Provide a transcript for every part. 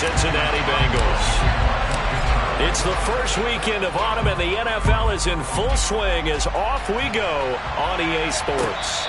Cincinnati Bengals. It's the first weekend of autumn, and the NFL is in full swing as off we go on EA Sports.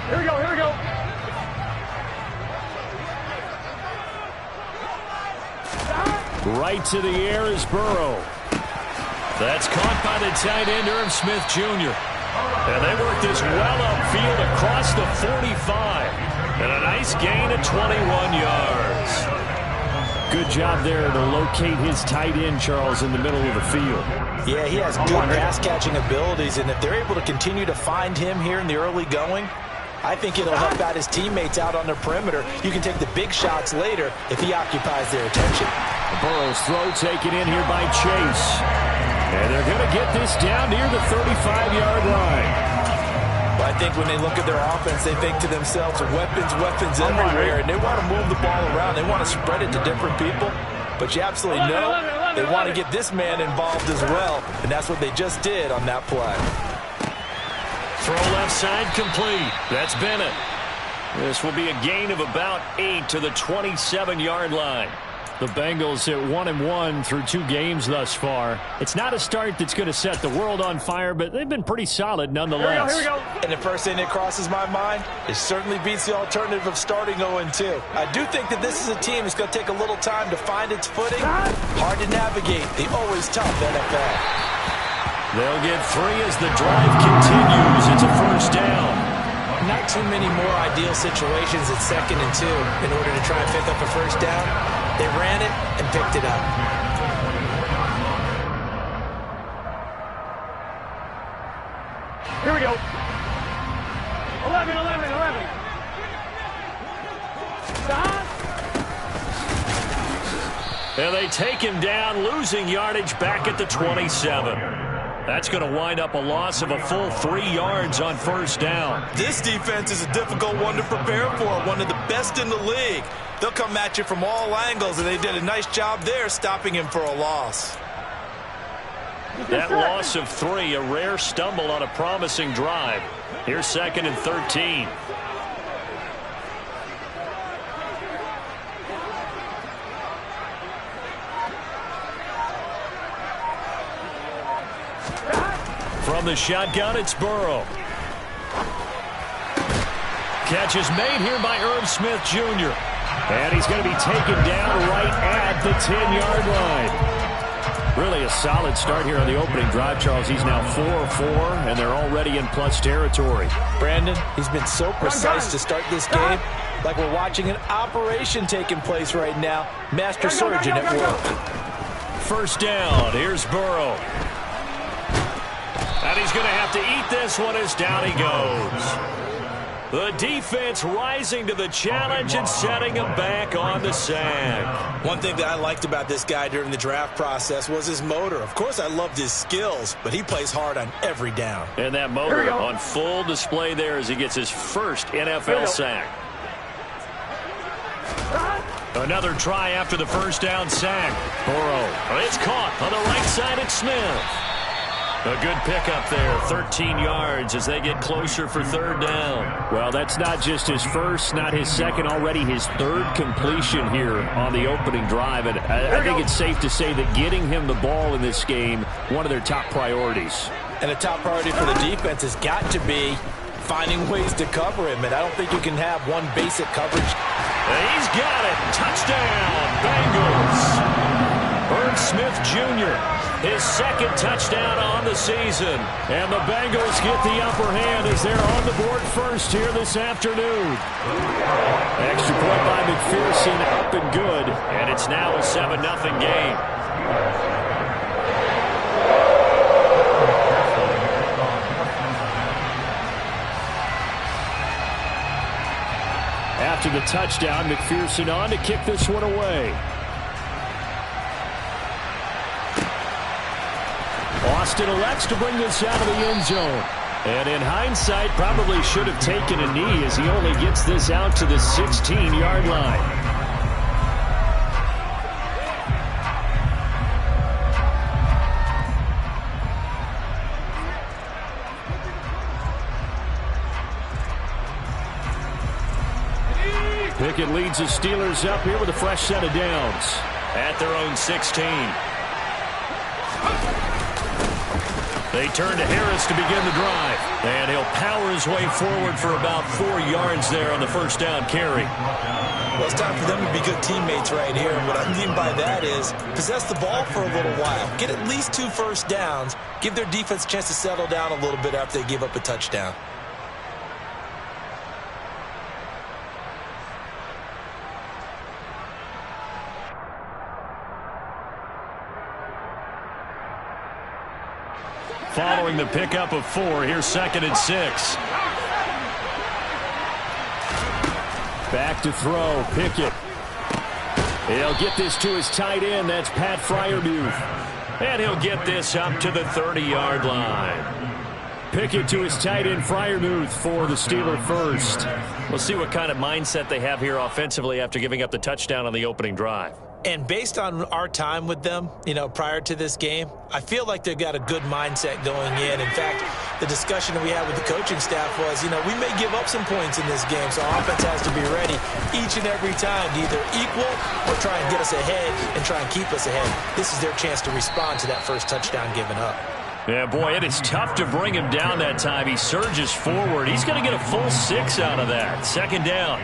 Here we go, here we go. Right to the air is Burrow. That's caught by the tight end, Irv Smith Jr. And they work this well upfield across the 45. And a nice gain of 21 yards. Good job there to locate his tight end, Charles, in the middle of the field. Yeah, he has good pass-catching abilities, and if they're able to continue to find him here in the early going, I think it'll help out his teammates out on the perimeter. You can take the big shots later if he occupies their attention. Burrow's throw taken in here by Chase. And they're going to get this down near the 35-yard line. Well, I think when they look at their offense, they think to themselves, weapons everywhere, and they want to move the ball around. They want to spread it to different people. But you absolutely know they want to get this man involved as well, and that's what they just did on that play. Throw left side complete. That's Bennett. This will be a gain of about 8 to the 27-yard line. The Bengals at 1-1 through 2 games thus far. It's not a start that's going to set the world on fire, but they've been pretty solid nonetheless. Here we go. And the first thing that crosses my mind, it certainly beats the alternative of starting 0-2. I do think that this is a team that's going to take a little time to find its footing. Hard to navigate the always tough NFL. They'll get 3 as the drive continues. It's a first down. Not too many more ideal situations at 2nd and 2 in order to try and pick up a first down. They ran it and picked it up. Here we go. 11. Stop. And they take him down, losing yardage back at the 27. That's going to wind up a loss of a full 3 yards on first down. This defense is a difficult one to prepare for, one of the best in the league. They'll come at you from all angles, and they did a nice job there stopping him for a loss. That loss of 3, a rare stumble on a promising drive. Here's 2nd and 13. From the shotgun, it's Burrow. Catch is made here by Irv Smith Jr. And he's going to be taken down right at the 10-yard line. Really a solid start here on the opening drive, Charles. He's now 4-4, and they're already in plus territory. Brandon, he's been so precise to start this game. Like we're watching an operation taking place right now. Master surgeon at work. First down. Here's Burrow. And he's going to have to eat this one as down he goes. The defense rising to the challenge and setting him back on the sack. One thing that I liked about this guy during the draft process was his motor. Of course, I loved his skills, but he plays hard on every down. And that motor on full display there as he gets his first NFL sack. Another try after the first down sack. Burrow. It's caught on the right side at Smith. A good pickup there, 13 yards as they get closer for third down. Well, that's not just his first, not his second, already his third completion here on the opening drive. And I think it's safe to say that getting him the ball in this game, one of their top priorities. And a top priority for the defense has got to be finding ways to cover him. And I don't think you can have one basic coverage. He's got it. Touchdown, Bengals. Irv Smith Jr., his second touchdown on the season. And the Bengals get the upper hand as they're on the board first here this afternoon. Extra point by McPherson, up and good. And it's now a 7-0 game. After the touchdown, McPherson on to kick this one away. Boston elects to bring this out of the end zone. And in hindsight, probably should have taken a knee as he only gets this out to the 16-yard line. Pickett leads the Steelers up here with a fresh set of downs at their own 16. They turn to Harris to begin the drive. And he'll power his way forward for about 4 yards there on the first down carry. Well, it's time for them to be good teammates right here. And what I mean by that is possess the ball for a little while. Get at least 2 first downs. Give their defense a chance to settle down a little bit after they give up a touchdown. Following the pickup of 4, here's 2nd and 6. Back to throw, Pickett. He'll get this to his tight end, that's Pat Freiermuth. And he'll get this up to the 30-yard line. Pickett to his tight end, Freiermuth, for the Steeler first. We'll see what kind of mindset they have here offensively after giving up the touchdown on the opening drive. And based on our time with them, prior to this game, I feel like they've got a good mindset going in. In fact, the discussion that we had with the coaching staff was, we may give up some points in this game, so our offense has to be ready each and every time to either equal or try and get us ahead and try and keep us ahead. This is their chance to respond to that first touchdown given up. Yeah, boy, it is tough to bring him down that time. He surges forward. He's going to get a full 6 out of that. 2nd down.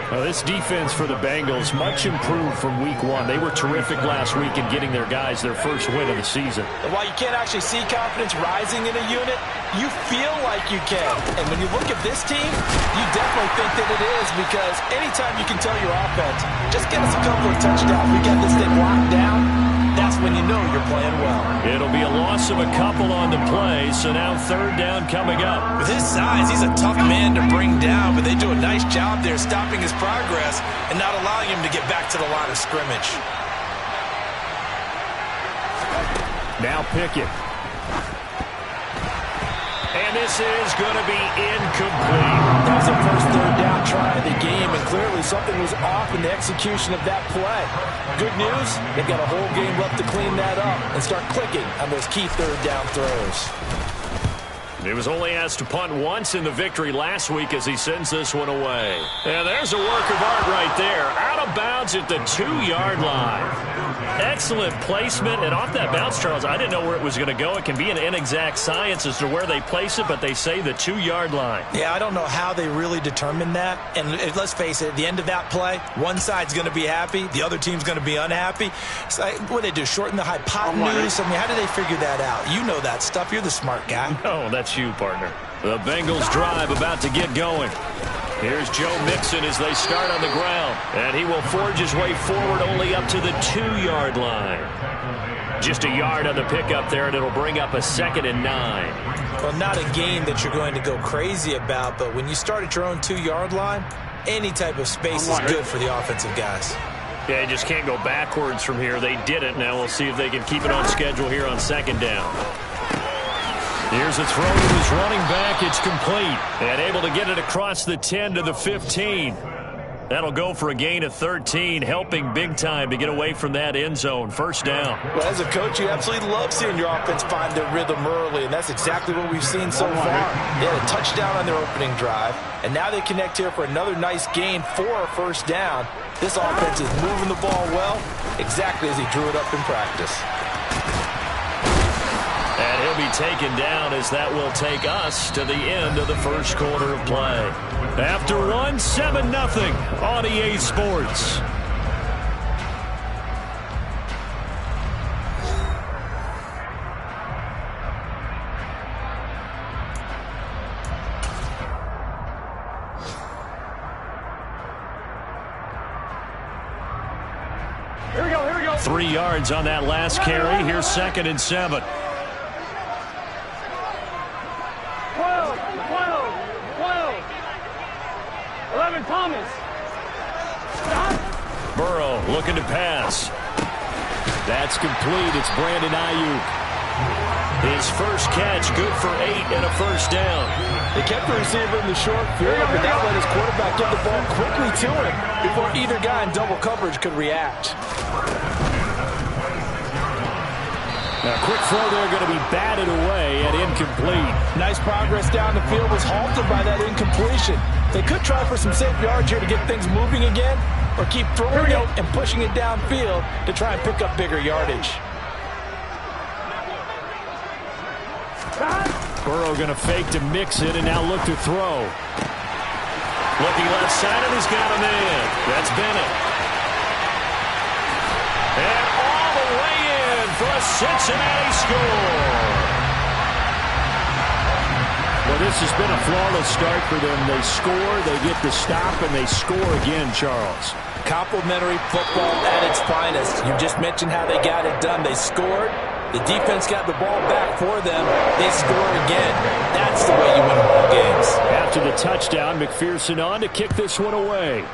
Well, this defense for the Bengals, much improved from week 1. They were terrific last week in getting their guys their first win of the season. And while you can't actually see confidence rising in a unit, you feel like you can. And when you look at this team, you definitely think that it is, because anytime you can tell your offense, just get us a couple of touchdowns, we got this thing locked down, that's when you know you're playing well. It'll be a loss of a couple on the play, so now 3rd down coming up. With his size, he's a tough man to bring down, but they do a nice job there stopping his progress and not allowing him to get back to the line of scrimmage. Now Pickett. And this is going to be incomplete. That was the first 3rd down try of the game, and clearly something was off in the execution of that play. Good news, they've got a whole game left to clean that up and start clicking on those key 3rd down throws. He was only asked to punt once in the victory last week as he sends this one away. And there's a work of art right there. Out of bounds at the 2-yard line. Excellent placement, and off that bounce, Charles, I didn't know where it was going to go. It can be an inexact science as to where they place it, but they say the 2-yard line. Yeah, I don't know how they really determined that. And let's face it, at the end of that play, one side's going to be happy, the other team's going to be unhappy. It's like, what do they do, shorten the hypotenuse? I mean, how do they figure that out? You know that stuff. You're the smart guy. No, that's you, partner. The Bengals drive about to get going. Here's Joe Mixon as they start on the ground. And he will forge his way forward only up to the 2-yard line. Just a yard on the pickup there, and it'll bring up a 2nd and 9. Well, not a gain that you're going to go crazy about, but when you start at your own 2-yard line, any type of space is good for the offensive guys. Yeah, you just can't go backwards from here. They did it. Now we'll see if they can keep it on schedule here on 2nd down. Here's a throw to his running back. It's complete. And able to get it across the 10 to the 15. That'll go for a gain of 13, helping big time to get away from that end zone. 1st down. Well, as a coach, you absolutely love seeing your offense find their rhythm early, and that's exactly what we've seen so far. They had a touchdown on their opening drive, and now they connect here for another nice gain for a 1st down. This offense is moving the ball well, exactly as he drew it up in practice. And he'll be taken down as that will take us to the end of the 1st quarter of play. After 1, 7-0 on EA Sports. Here we go, here we go. 3 yards on that last carry. Here's 2nd and 7. 11, Thomas. Burrow looking to pass. That's complete. It's Brandon Ayuk. His first catch, good for 8 and a first down. They kept the receiver in the short field, but that let his quarterback get the ball quickly to him before either guy in double coverage could react. Now, quick throw there going to be batted away and incomplete. Nice progress down the field was halted by that incompletion. They could try for some safe yards here to get things moving again, or keep throwing it and pushing it downfield to try and pick up bigger yardage. Burrow going to fake to mix it and now look to throw. Looking left side, and he's got a man. That's Bennett. And all the way in for a Cincinnati score. Well, this has been a flawless start for them. They score, they get the stop, and they score again, Charles. Complimentary football at its finest. You just mentioned how they got it done. They scored. The defense got the ball back for them. They score again. That's the way you win ball games. After the touchdown, McPherson on to kick this one away.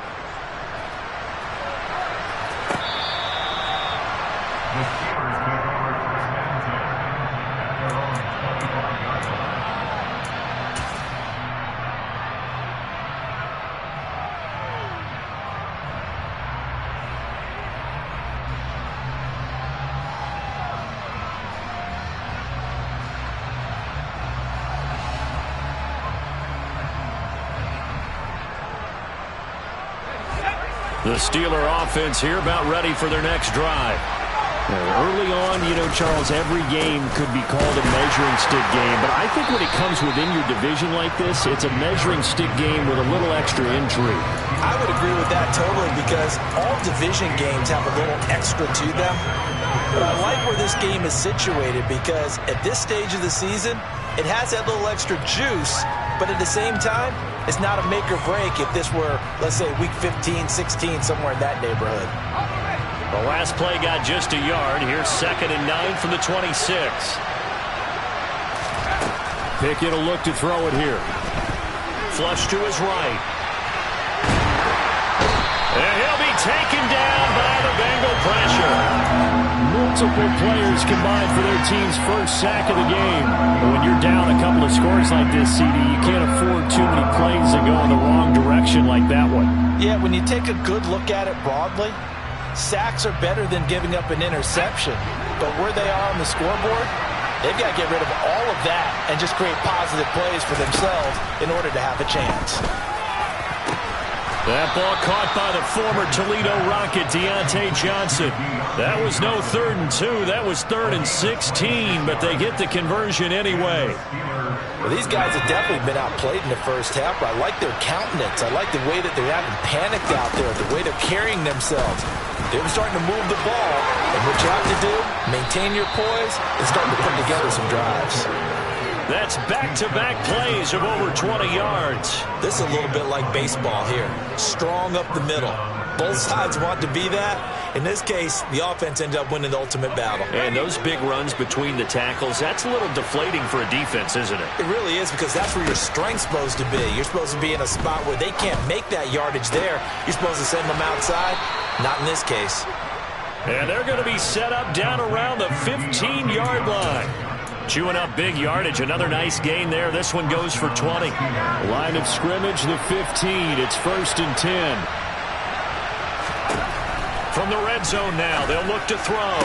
The Steeler offense here about ready for their next drive. Early on, you know, Charles, every game could be called a measuring stick game. But I think when it comes within your division like this, it's a measuring stick game with a little extra intrigue. I would agree with that totally, because all division games have a little extra to them. But I like where this game is situated, because at this stage of the season, it has that little extra juice. But at the same time, it's not a make or break if this were, let's say, week 15, 16, somewhere in that neighborhood. The last play got just a yard. Here's 2nd and 9 from the 26. Pickett will look to throw it here. Flush to his right. And he'll be taken down by the Bengal pressure. Multiple players combined for their team's first sack of the game. When you're down a couple of scores like this, CD, you can't afford too many plays that go in the wrong direction like that one. Yeah, when you take a good look at it broadly, sacks are better than giving up an interception. But where they are on the scoreboard, they've got to get rid of all of that and just create positive plays for themselves in order to have a chance. That ball caught by the former Toledo Rocket, Deontay Johnson. That was no 3rd and 2. That was 3rd and 16, but they get the conversion anyway. Well, these guys have definitely been outplayed in the first half, but I like their countenance. I like the way that they're having panicked out there, the way they're carrying themselves. They're starting to move the ball, and what you have to do, maintain your poise and start to put together some drives. That's back-to-back plays of over 20 yards. This is a little bit like baseball here. Strong up the middle. Both sides want to be that. In this case, the offense ended up winning the ultimate battle. And those big runs between the tackles, that's a little deflating for a defense, isn't it? It really is, because that's where your strength's supposed to be. You're supposed to be in a spot where they can't make that yardage there. You're supposed to send them outside. Not in this case. And they're going to be set up down around the 15-yard line. Chewing up big yardage. Another nice gain there. This one goes for 20. Line of scrimmage, the 15. It's 1st and 10. From the red zone now, they'll look to throw.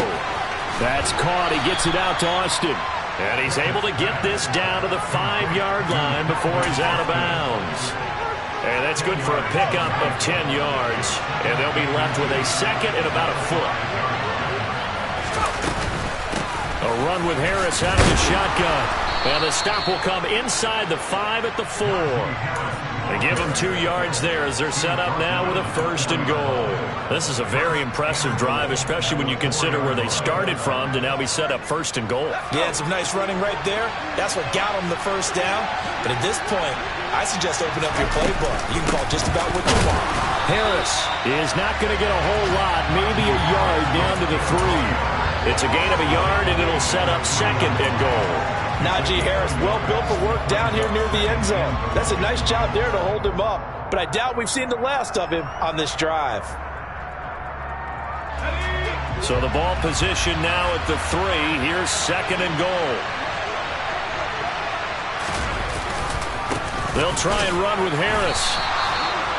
That's caught. He gets it out to Austin. And he's able to get this down to the 5-yard line before he's out of bounds. And that's good for a pickup of 10 yards. And they'll be left with a 2nd and about a foot. A run with Harris out of the shotgun. And the stop will come inside the 5 at the 4. They give them 2 yards there as they're set up now with a 1st and goal. This is a very impressive drive, especially when you consider where they started from to now be set up 1st and goal. Yeah, some nice running right there. That's what got them the first down. But at this point, I suggest open up your playbook. You can call just about what you want. Harris is not going to get a whole lot, maybe a yard down to the 3. It's a gain of a yard, and it'll set up 2nd and goal. Najee Harris, well built for work down here near the end zone. That's a nice job there to hold him up. But I doubt we've seen the last of him on this drive. So the ball position now at the 3. Here's 2nd and goal. They'll try and run with Harris.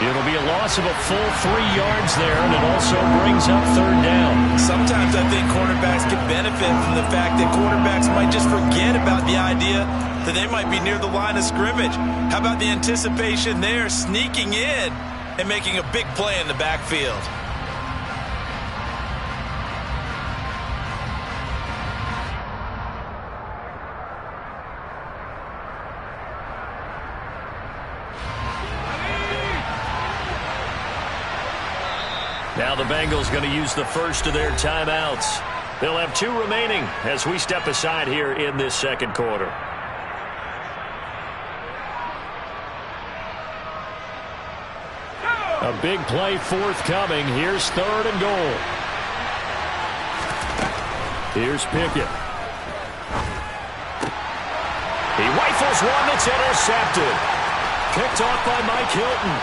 It'll be a loss of a full 3 yards there, and it also brings up 3rd down. Sometimes I think cornerbacks can benefit from the fact that quarterbacks might just forget about the idea that they might be near the line of scrimmage. How about the anticipation there, sneaking in and making a big play in the backfield? Now the Bengals going to use the first of their timeouts. They'll have 2 remaining as we step aside here in this 2nd quarter. A big play forthcoming. Here's 3rd and goal. Here's Pickett. He rifles one that's intercepted. Picked off by Mike Hilton.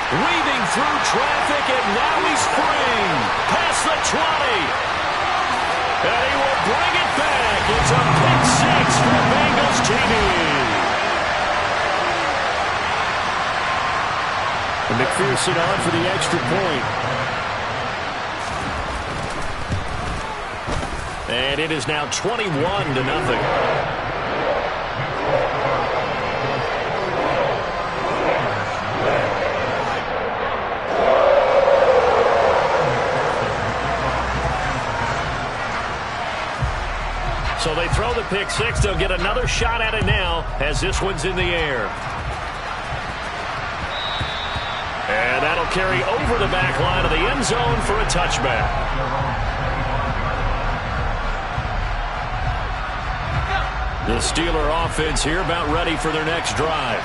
Weaving through traffic, and now he's free. Past the 20. And he will bring it back. It's a pick 6 for Bengals TV. And McPherson on for the extra point. And it is now 21-0. So they throw the pick 6. They'll get another shot at it now as this one's in the air. And that'll carry over the back line of the end zone for a touchback. The Steeler offense here about ready for their next drive.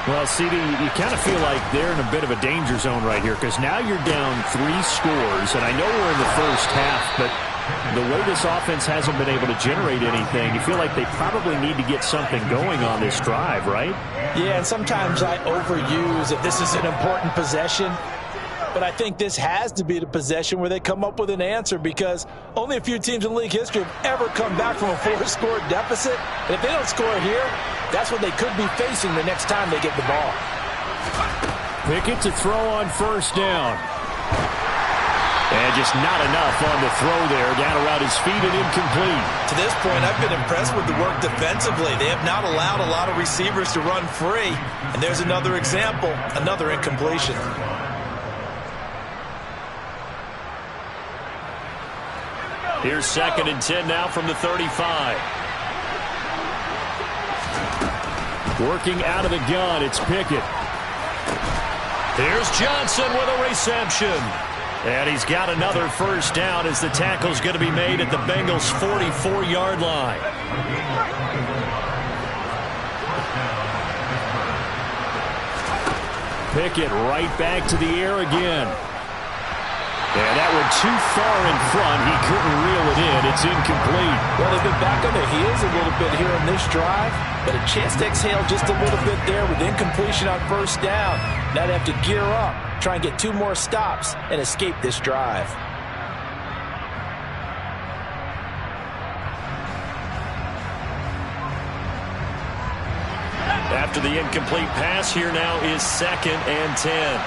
Well, CD, you kind of feel like they're in a bit of a danger zone right here because now you're down 3 scores, and I know we're in the first half, but the way this offense hasn't been able to generate anything, you feel like they probably need to get something going on this drive, right? Yeah, and sometimes I overuse if this is an important possession. But I think this has to be the possession where they come up with an answer because only a few teams in league history have ever come back from a 4-score deficit. And if they don't score here, that's what they could be facing the next time they get the ball. Pickett to throw on 1st down. And just not enough on the throw there. Down around his feet and incomplete. To this point, I've been impressed with the work defensively. They have not allowed a lot of receivers to run free. And there's another example, another incompletion. Here's 2nd and 10 now from the 35. Working out of the gun, it's Pickett. Here's Johnson with a reception. And he's got another 1st down as the tackle's going to be made at the Bengals' 44-yard line. Pickett right back to the air again. And that one too far in front. He couldn't reel it in. It's incomplete. Well, they've been back on their heels a little bit here on this drive, but a chance to exhale just a little bit there with incompletion on 1st down. Now they have to gear up, try and get 2 more stops, and escape this drive. After the incomplete pass, here now is 2nd and 10.